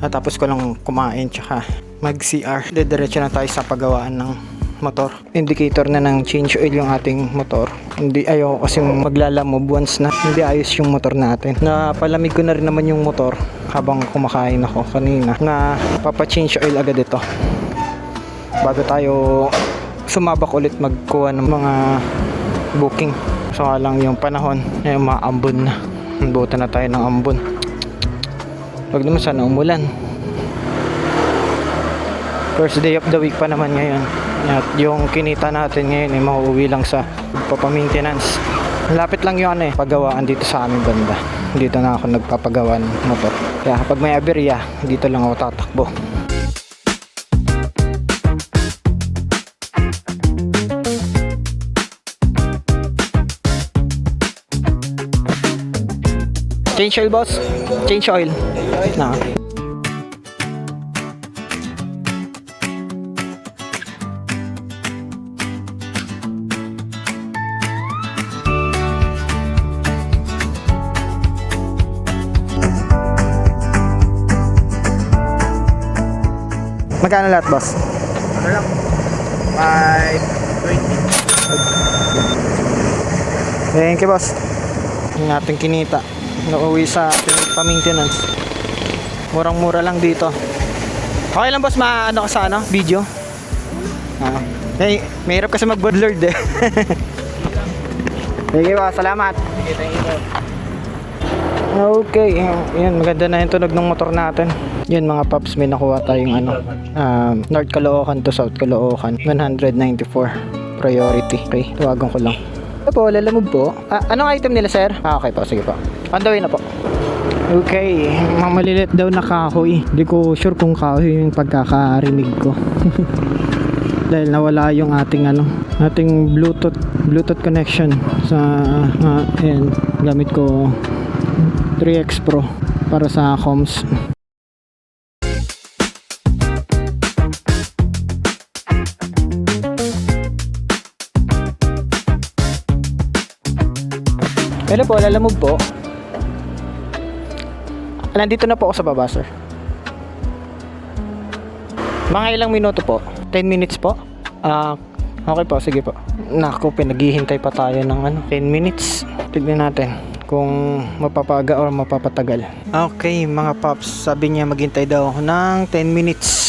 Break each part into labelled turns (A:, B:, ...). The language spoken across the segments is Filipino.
A: Natapos ko lang kumain tsaka mag-CR. Diretso na tayo sa paggawaan ng motor. Indicator na ng change oil yung ating motor. Hindi ayaw kasi maglalamob once na hindi ayos yung motor natin. Napalamig ko na rin naman yung motor habang kumakain ako kanina. Na papa-change oil agad ito. Bago tayo sumabak ulit magkuha ng mga booking. So lang yung panahon ay maambon na. Buta na tayo ng ambon. Wag naman sana umulan. First day of the week pa naman ngayon. At yung kinita natin ngayon ay mauuwi lang sa papa-maintenance. Lapit lang yung paggawaan dito sa aming banda. Dito na ako nagpapagawa ng motor. Kaya kapag may aberya, dito lang ako tatakbo. Change oil, boss. Change oil. Na. Magkano lahat, boss?
B: Ano lang? 520.
A: Thank you, boss. Yung ating kinita. Nauwi sa ating pa-maintenance. Murang-mura lang dito. Okay lang, boss, maano ka sa video? Hey, mahirap kasi mag-boardlord eh. Thank you, boss. Salamat.
B: Thank you.
A: Okay, yan, maganda na yung tunog ng motor natin. Yun mga paps, may nakuha tayong North Caloocan to South Caloocan 194 priority. Okay, tawagan ko lang. Ito po, lalamove po. Anong item nila, sir? Okay po, sige po. On the way na po. Okay, mamalilit daw na kahoy. Hindi ko sure kung kahoy yung pagkakarinig ko. Dahil nawala yung ating ating Bluetooth connection sa ayan, gamit ko 3X Pro para sa comms. Hello po, lalamove po. Nandito na po ako sa baba, sir. Mga ilang minuto po? 10 minutes po? Okay po, sige po. Naku, pinaghihintay pa tayo ng 10 minutes. Tignan natin kung mapapaga or mapapatagal. Okay, mga paps, sabi niya maghintay daw ako ng 10 minutes.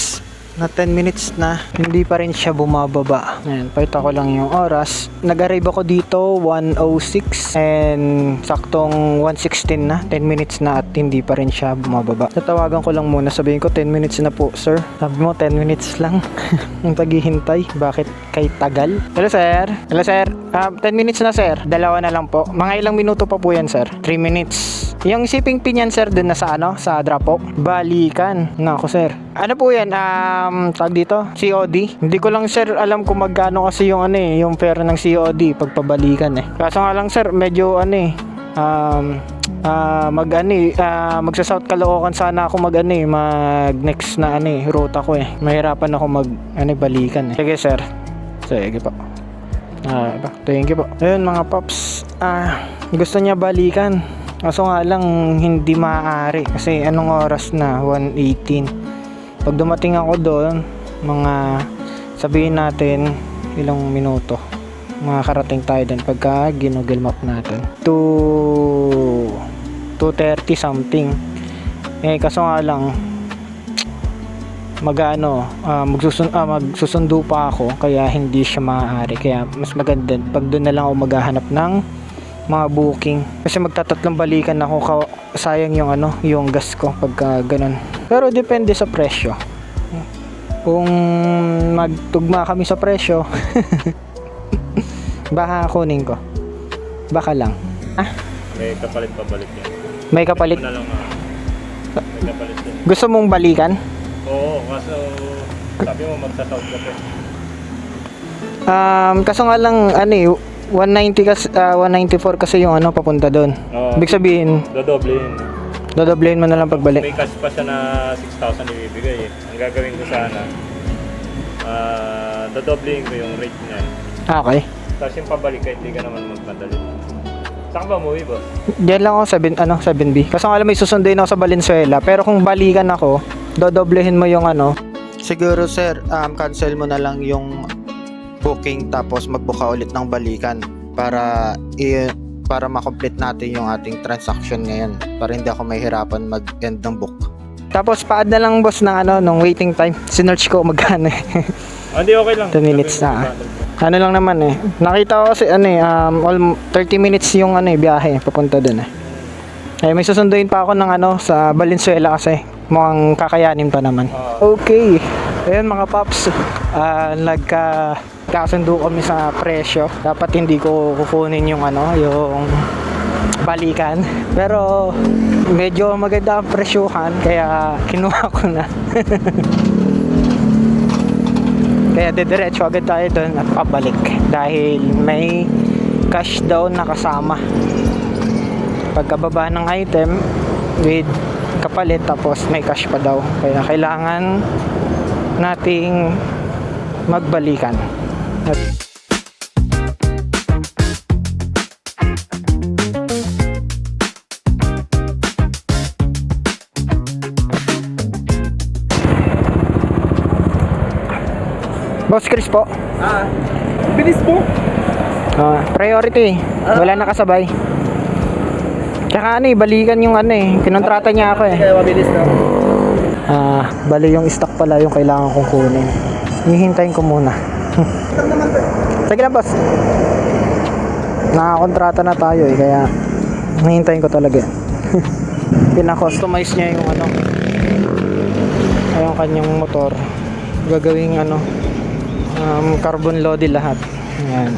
A: Na 10 minutes na, hindi pa rin siya bumababa. Ayan, pakita ko lang yung oras. Nag-arrive ako dito 1:06 and saktong 1:16 na, 10 minutes na at hindi pa rin siya bumababa. Tatawagan ko lang muna, sabihin ko 10 minutes na po, sir. Sabi mo 10 minutes lang. Yung paghihintay, bakit kay tagal? Hello, sir. Hello, sir. 10 minutes na, sir. Dalawa na lang po. Mga ilang minuto pa po yan, sir? 3 minutes. Yung shipping pin yan, sir, dun na sa sa drop-off. Balikan. Nako, sir. Ano po yan? Tag dito? COD? Hindi ko lang, sir, alam kung magkano kasi yung yung pera ng COD pagpabalikan eh. Kaso nga lang, sir, medyo magsa South Caloocan sana ako mag next na ruta ko eh. Mahirapan ako balikan eh. Sige, sir. Sige po. Thank you po. Ayun mga paps, gusto niya balikan. Kaso nga lang hindi maaari kasi anong oras na? 1:18. Pag dumating ako doon, mga sabihin natin ilang minuto makakarating tayo doon pagka ginugol map natin 2:30 something. Kaso nga lang magsusundo pa ako kaya hindi siya maaari, kaya mas maganda pag doon na lang ako maghahanap ng mga booking kasi magtatatlong balikan ako, sayang yung yung gas ko pagka ganun. Pero depende sa presyo. Kung magtugma kami sa presyo baka kunin ko, baka lang.
B: May kapalit pabalik yan.
A: May kapalit?
B: May kapalit din.
A: Gusto mong balikan?
B: Oo, kaso sabi mo magsa-south ka
A: kaso nga lang 190 kasi 194 kasi yung papunta doon. Ibig sabihin dodoblein mo na lang pagbalik.
B: May cash pa siya na 6,000 ibibigay eh. Ang gagawin ko sana dodoblein ko yung rate niya.
A: Okay.
B: Tapos yung pabalik kahit hindi ka naman magpadali. Saan ba umuwi ba?
A: Diyan lang ako 7B. Kasi nga alam may susunduin ako sa Valenzuela. Pero kung balikan ako, dodoblehin mo yung ano. Siguro sir, cancel mo na lang yung booking tapos magbook ka ulit ng balikan para para ma-complete natin yung ating transaction ngayon para hindi ako mahihirapan mag-end ng book. Tapos pa-add na lang boss ng ano, nung waiting time. Sinearch ko magkano eh.
B: Hindi, okay lang.
A: 2 minutes na. Ano lang naman eh. Nakita ko kasi ano eh, 30 minutes yung ano eh, biyahe papunta dun eh. Eh may susunduin pa ako ng ano sa Valenzuela kasi mukhang kakayanin pa naman. Okay. Ayun mga paps, nagkasundo kami sa presyo. Dapat hindi ko kukunin yung ano, yung balikan. Pero medyo maganda ang presyuhan kaya kinuha ko na. Kaya didiretso agad tayo doon at pabalik dahil may cash daw na kasama. Pagkababa ng item with kapalit tapos may cash pa daw. Kaya kailangan nating magbalikan. Boss Chris po.
B: Bilis po.
A: Priority. Wala na kasabay. Tsaka ano eh, balikan yung ano eh. Kinontrata niya ako eh.
B: Kaya mabilis na.
A: Bali yung stock pala yung kailangan kong kunin. Hihintayin ko muna. Sige lang boss. Nakakontrata na tayo eh, kaya hihintayin ko talaga. Pina-customize niya yung ano, yung kanyang motor. Gagawing ano, carbon lodi lahat. Ayan.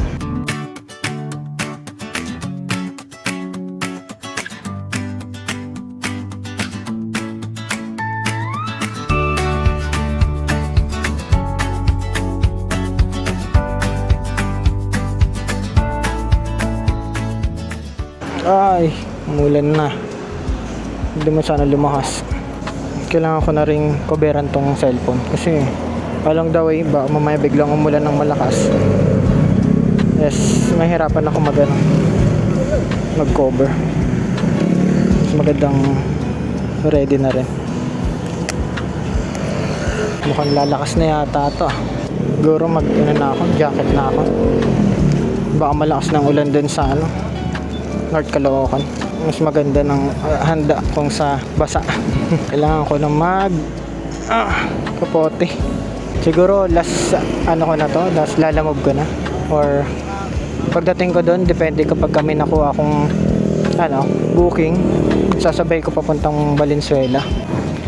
A: Ay, umulan na. Hindi mo sana lumahas. Kailangan ko na ring coveran tong cellphone kasi along the way ba mamaya biglang umulan ng malakas. Yes, mahirapan ako mag-cover. Mas magandang ready na rin. Mukhang lalakas na yata ito. Siguro na ako, jacket na ako. Baka malakas ng ulan dun sa ano, North Caloocan. Mas maganda ng handa kung sa basa. Kailangan ko na kapote. Siguro last ano ko na to, last lalamove ko na. Or pagdating ko doon, depende kapag kami nakuha akong ano, booking, sasabay ko papuntang Valenzuela.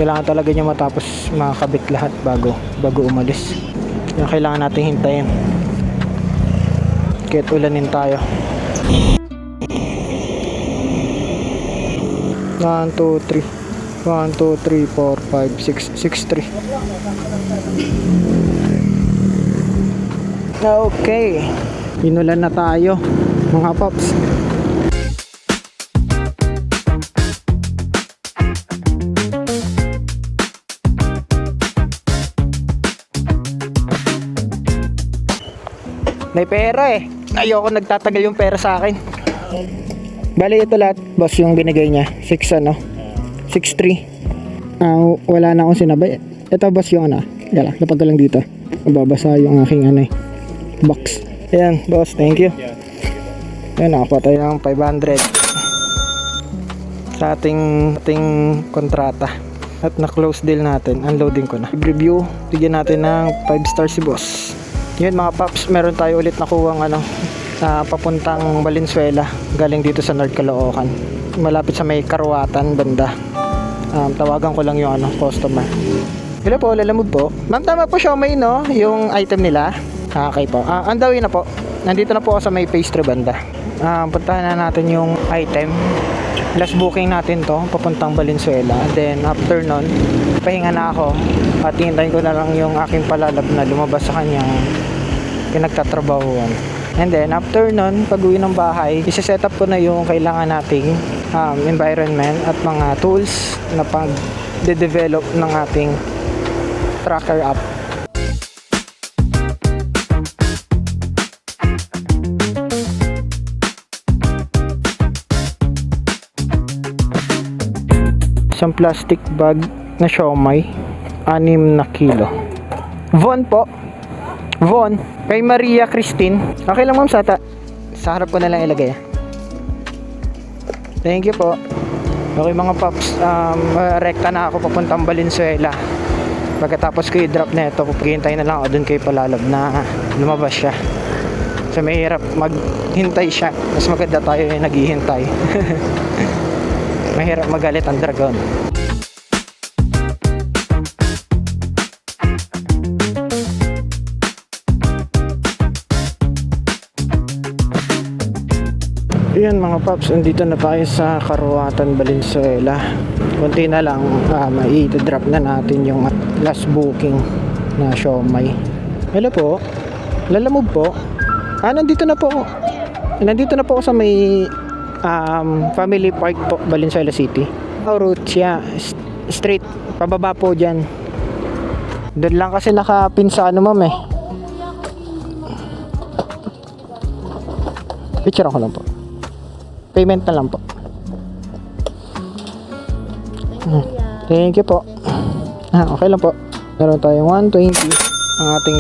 A: Kailangan talaga niya matapos makakabit lahat bago umalis. Kaya kailangan natin hintayin. Kahit ulanin tayo. 1, 2, 3 1, 2, 3, 4, 5, 6, 6, 3. Okay, inulan na tayo mga pops. May pera eh. Ayoko nagtatagal yung pera sa akin. Bali ito lahat, boss, yung binigay niya. 6 ano? 6.3. Wala na akong sinabay. Ito boss yung ano. Yala, lapag ko lang dito. Mababasa yung aking ano eh, box. Ayan, boss, thank you. Ayan, nakakuha tayo ng 500 sa ating kontrata. At na-close deal natin. Unloading ko na. Review, bigyan natin ng 5 stars si boss. Yun mga paps, meron tayo ulit nakuhang ano, papuntang Valenzuela galing dito sa North Caloocan, malapit sa may Karuatan banda. Tawagan ko lang yung ano, customer. Hello po, lalamove po. Ma'am, tama po siomay no, yung item nila. Okay po, andawin na po. Nandito na po ako sa may pastry banda. Puntahan na natin yung item. Last booking natin to, papuntang Valenzuela. Then after nun, pahinga na ako at hintayin ko na lang yung aking palalab na lumabas sa kanyang pinagtatrabahuan. And then after nun, pag uwi ng bahay, isa-set up ko na yung kailangan nating environment at mga tools na pag-develop ng ating tracker app. Isang plastic bag na siomay. 6 na kilo. Von po. Von. Kay Maria Christine. Okay lang ma'am, sa harap ko na lang ilagay. Thank you po. Okay mga paps, rekta na ako papuntang Valenzuela. Pagkatapos ko i-drop na ito, pupughintay na lang ako dun kay Palalab na lumabas siya. So mahirap maghintay siya. Mas maganda tayo yung naghihintay. Mahirap magalit ang dragon. Ayan mga paps, andito na tayo sa Karuatan, Valenzuela. Kunti na lang, i-drop na natin yung last booking na siomay. Hello po, lalamog po. Nandito na po ako sa may Family Park po, Valenzuela City. Route siya, straight, pababa po dyan. Doon lang kasi nakapin sa ma'am eh. Picture ako lang po. Payment na lang po. Thank you po. Okay lang po. Meron tayong 120 ang ating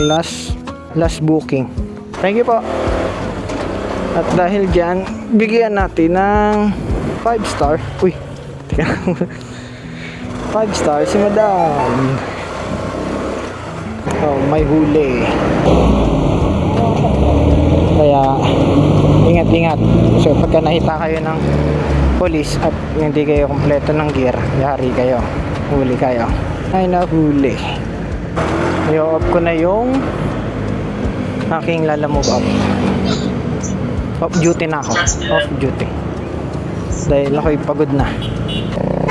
A: last booking. Thank you po. At dahil dyan, bigyan natin ng 5 star. Uy. 5 star si madam. Oh, may huli. Kaya ingat-ingat. So pagka nakita kayo ng police at hindi kayo kompleto ng gear, yari kayo, huli kayo. Ay, nahuli. I-off ko na yung aking lalamove up. Off duty na ako. Off duty. Dahil ako'y pagod na.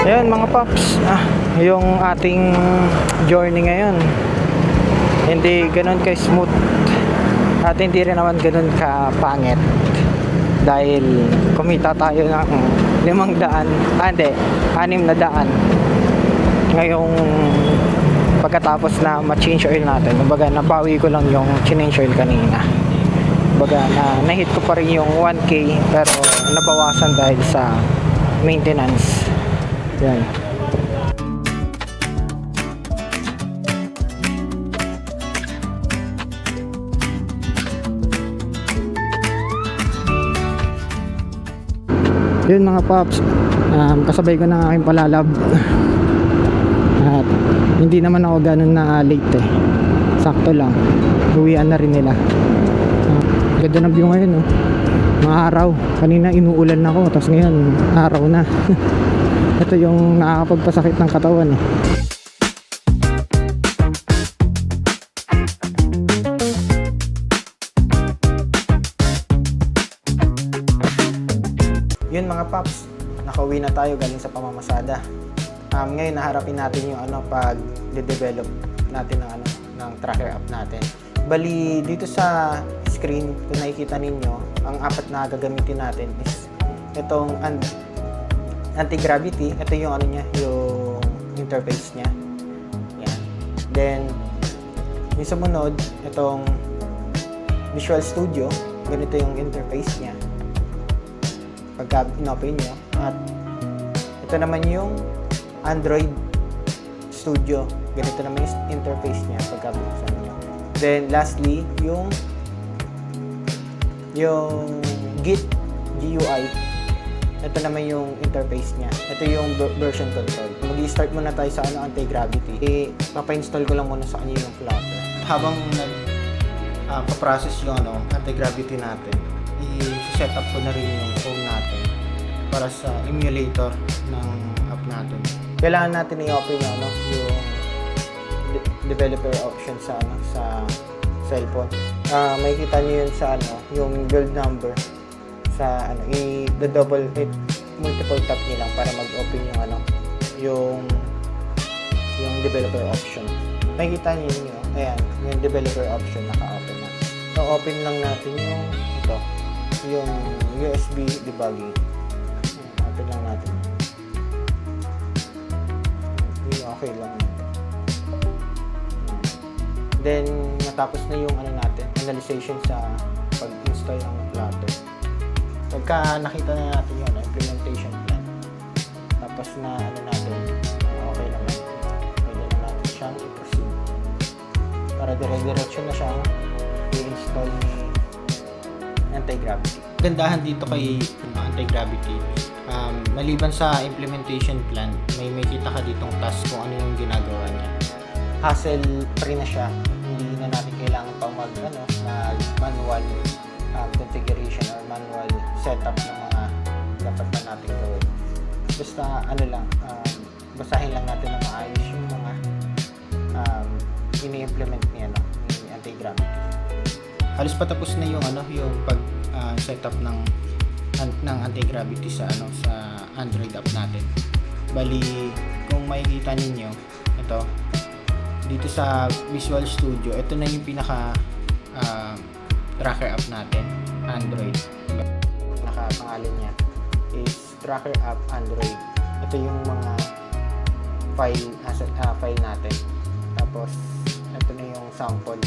A: Ayun mga paps, yung ating journey ngayon hindi ganun ka smooth at hindi rin naman ganun ka pangit. Dahil kumita tayo ng 500, 600 ngayong pagkatapos na ma-change oil natin. Kumbaga nabawi ko lang yung change oil kanina. Kumbaga na-hit ko pa rin yung 1K pero nabawasan dahil sa maintenance. Yan. Yun mga paps, kasabay ko ng aking palalab at hindi naman ako ganun na late eh, sakto lang, uwian na rin nila. Ganda ng view ngayon mga araw, kanina inuulan ako tapos ngayon araw na. Ito yung nakakapagpasakit ng katawan eh. Yun mga paps, nakauwi na tayo galing sa pamamasada. Ngayon naharapin natin yung pag-develop natin ng tracker app natin. Bali dito sa screen, kung nakikita ninyo, ang 4 na gagamitin natin is itong anti-gravity. Ito yung yung interface niya. Yan. Then yung sumunod, itong Visual Studio, ganito yung interface niya pagka in-open nyo. At ito naman yung Android Studio, ganito naman yung interface niya pagka binuksan nyo. Then lastly, yung Git GUI, ito naman yung interface niya. Ito yung version control. Mag-i-start muna tayo sa anti-gravity. Papa-install ko lang muna sa kanya yung Flutter. Habang nag-process yung anti-gravity natin, i-set up ko na rin yung phone natin para sa emulator ng app natin. Kailangan natin i-open yung developer option sa cellphone. Makikita niyo yun sa yung build number sa i-double hit, multiple tap niyo lang para mag-open yung developer option. Makikita niyo yun, ayan, yung developer option naka-open na. So, open lang natin yung USB debugging. Open lang natin. Okay lang. Then, natapos na yung analyzation sa pag-install ng Flutter. Pagka nakita na natin yung implementation plan, tapos na natin, okay naman. Pwede na natin siyang para dire-diretso na siyang i-install ni anti-gravity. Gandahan dito kay anti-gravity, maliban sa implementation plan, may kita ka ditong task kung ano yung ginagawa niya. Hassle-free na siya. Hindi na natin kailangan pang manual configuration or manual setup ng mga dapat na natin gawin. Basta basahin lang natin na maayos yung mga ini-implement niya ni anti-gravity. Halos patapos na yung yung pag setup ng anti-gravity sa Android app natin. Bali, kung makikita ninyo, ito dito sa Visual Studio, ito na yung pinaka tracker app natin, Android. Nakapangalan niya is Tracker App Android. Ito yung mga file natin. Tapos ito na yung sample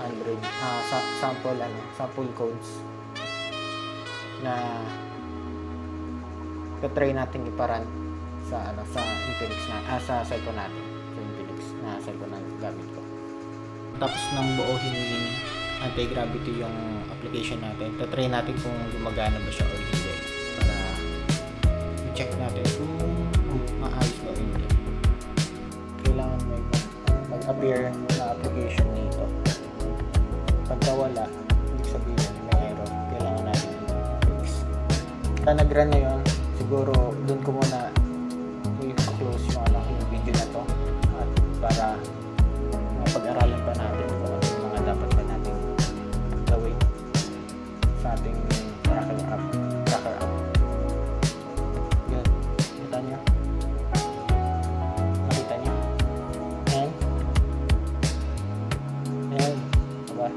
A: Android, sample codes na try natin iparan sa Infinix sa cellphone natin, sa Infinix na cellphone na gamit ko. Tapos nang buuhin yung anti-gravity yung application natin, try natin kung gumagana ba siya or hindi, para i-check natin kung maayos ba o hindi. Kailangan may mag-appear na application nito. Pagka wala, ibig sabihin may error, kailangan natin fix. Pagka nag-run na yun, siguro dun ko muna i-close yung video na to, at para mapag-aralan pa natin kung ano yung mga dapat pa natin gawin sa ating tracker app. Yun, nakita nyo? Ayan, diba?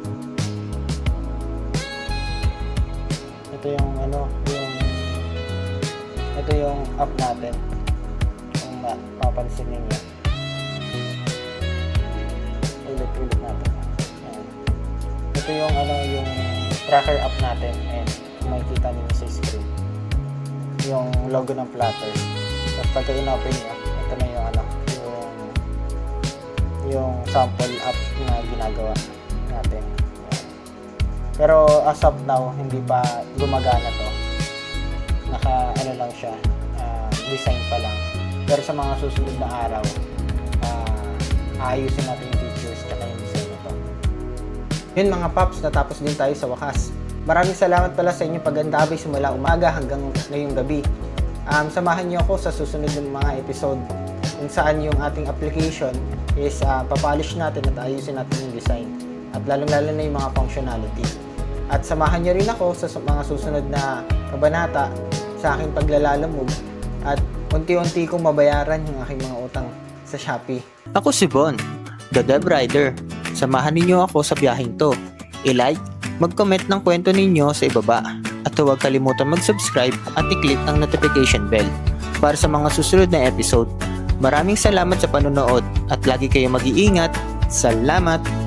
A: Ito yung app natin, kung mapapansin ninyo. Ulit natin. Ayan. Ito yung yung tracker app natin, and kung makikita ninyo sa screen yung logo ng Flutter. Tapos pagka in-open nyo, ito na yung yung sample app na ginagawa natin. Ayan. Pero as of now, hindi pa gumagana to. Naka lang siya, design pa lang. Pero sa mga susunod na araw, aayusin natin yung features at yung design nito. Yun mga paps, natapos din tayo sa wakas. Maraming salamat pala sa inyong pag-andabay simula umaga hanggang ngayong gabi. Samahan niyo ako sa susunod ng mga episode kung saan yung ating application is papolish natin at ayusin natin yung design, at lalong-lalo na yung mga functionality. At samahan niyo rin ako sa mga susunod na kabanata sa aking paglalalamog at unti-unti kong mabayaran yung aking mga utang sa Shopee.
C: Ako si Bon, the Dev Rider. Samahan ninyo ako sa biyaheng to. I-like, mag-comment ng kwento ninyo sa ibaba, at huwag kalimutan mag-subscribe at i-click ang notification bell para sa mga susunod na episode. Maraming salamat sa panonood at lagi kayong mag-iingat. Salamat!